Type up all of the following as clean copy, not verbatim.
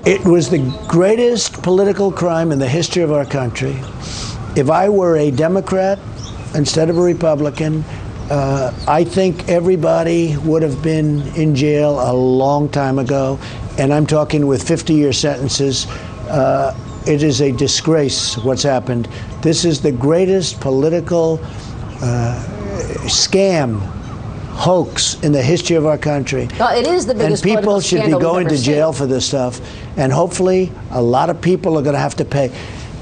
It was the greatest political crime in the history of our country. If I were a Democrat instead of a Republican, I think everybody would have been in jail a long time ago, and I'm talking with 50-year sentences. It is a disgrace what's happened. This is the greatest political scam, hoax in the history of our country. Well, it is the biggest and people should be going to jail seen. for this stuff, and hopefully a lot of people are going to have to pay.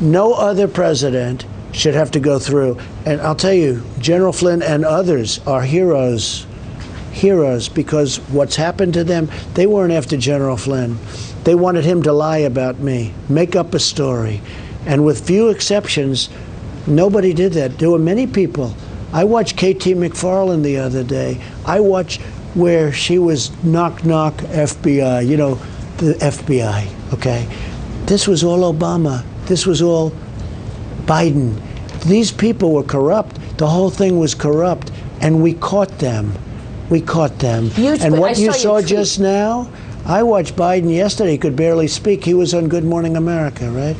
No other president should have to go through. And I'll tell you, General Flynn and others are heroes, because what's happened to them, they weren't after General Flynn. They wanted him to lie about me, make up a story. And with few exceptions, nobody did that. There were many people. I watched K.T. McFarland the other day. I watched where she was knock, knock, FBI, you know, the FBI, okay? This was all Obama. This was all Biden. These people were corrupt. The whole thing was corrupt, and we caught them. We caught them. And what you saw just now, I watched Biden yesterday. He could barely speak. He was on Good Morning America, right?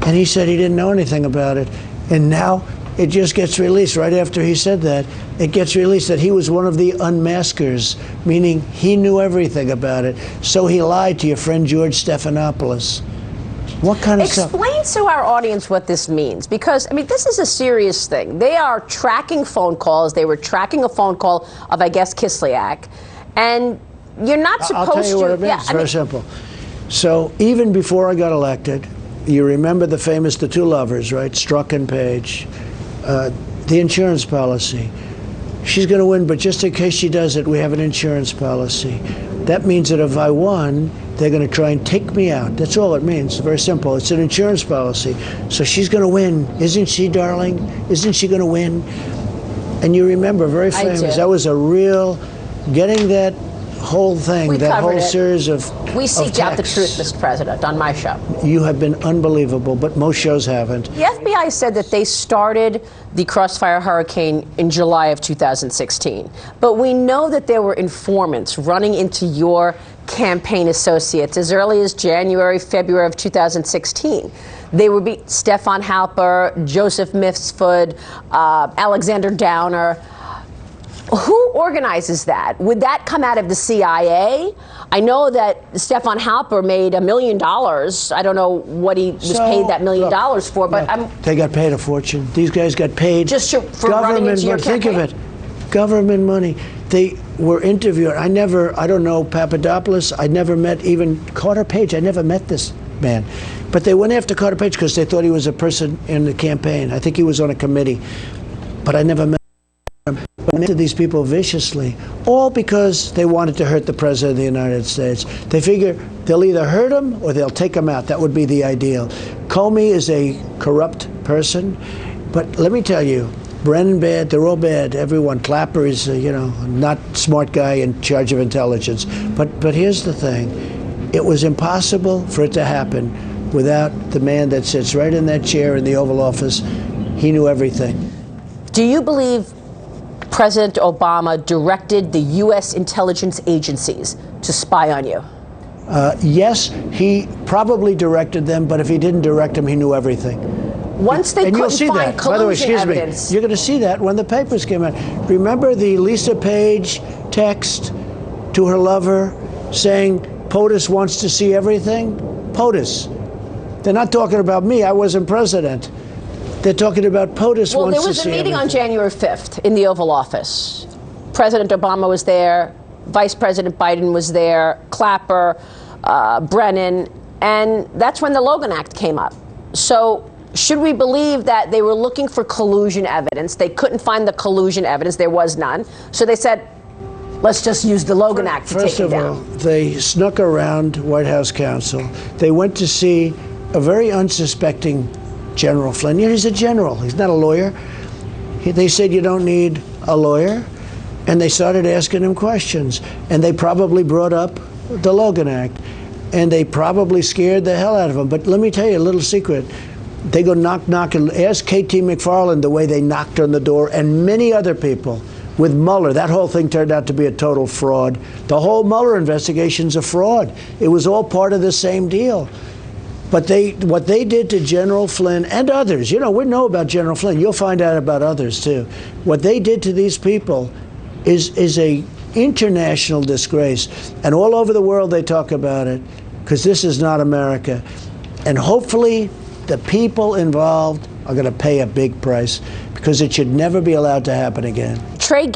And he said he didn't know anything about it. And now it just gets released right after he said that. It gets released that he was one of the unmaskers, meaning he knew everything about it. So he lied to your friend George Stephanopoulos. What kind of stuff? Explain to our audience what this means, because, I mean, this is a serious thing. They are tracking phone calls. They were tracking a phone call of, I guess, Kislyak. And you're not supposed to. I'll tell you what it means. Yeah, it's very simple. So even before I got elected, you remember the famous The Two Lovers, right? Strzok and Page. The insurance policy. She's going to win, but just in case she does it, we have an insurance policy. That means that if I won, they're going to try and take me out. That's all it means. It's very simple. It's an insurance policy. So she's going to win. Isn't she, darling? Isn't she going to win? And you remember, very famous. That was a real, getting that whole thing, that whole series of We seek out the truth, Mr. President, on my show. You have been unbelievable, but most shows haven't. The FBI said that they started the Crossfire Hurricane in July of 2016. But we know that there were informants running into your campaign associates as early as January, February of 2016. They would be Stefan Halper, Joseph Mifsud, Alexander Downer. Who organizes that? Would that come out of the CIA? I know that Stefan Halper made $1 million. I don't know what he was paid that $1 million for, but they got paid a fortune. These guys got paid just for running into your campaign. Think of it, government money. They were interviewed. I don't know Papadopoulos. I never met even Carter Page. I never met this man. But they went after Carter Page because they thought he was a person in the campaign. I think he was on a committee, but I never met him. But went to these people viciously, all because they wanted to hurt the President of the United States. They figure they'll either hurt him or they'll take him out. That would be the ideal. Comey is a corrupt person, but let me tell you, Brennan bad, they're all bad. Everyone. Clapper is, not smart guy in charge of intelligence. But here's the thing. It was impossible for it to happen without the man that sits right in that chair in the Oval Office. He knew everything. Do you believe President Obama directed the U.S. intelligence agencies to spy on you? Yes, he probably directed them, but if he didn't direct them, he knew everything. Once they couldn't find By the way, collusion evidence. You're going to see that when the papers came out. Remember the Lisa Page text to her lover saying POTUS wants to see everything? POTUS. They're not talking about me. I wasn't president. They're talking about POTUS wants to see everything. Well, there was a meeting on January 5th in the Oval Office. President Obama was there. Vice President Biden was there. Clapper, Brennan. And that's when the Logan Act came up. So should we believe that they were looking for collusion evidence? They couldn't find the collusion evidence. There was none. So they said, let's just use the Logan Act to take him down. First of all, they snuck around White House counsel. They went to see a very unsuspecting General Flynn. Yeah, he's a general. He's not a lawyer. They said you don't need a lawyer. And they started asking him questions. And they probably brought up the Logan Act. And they probably scared the hell out of him. But let me tell you a little secret. They go knock, knock, and ask K.T. McFarland the way they knocked on the door, and many other people. with Mueller. That whole thing turned out to be a total fraud. The whole Mueller investigation's a fraud. It was all part of the same deal. But what they did to General Flynn and others, you know, we know about General Flynn. You'll find out about others too. What they did to these people is a international disgrace, and all over the world they talk about it, because this is not America. And hopefully the people involved are going to pay a big price, because it should never be allowed to happen again. Trey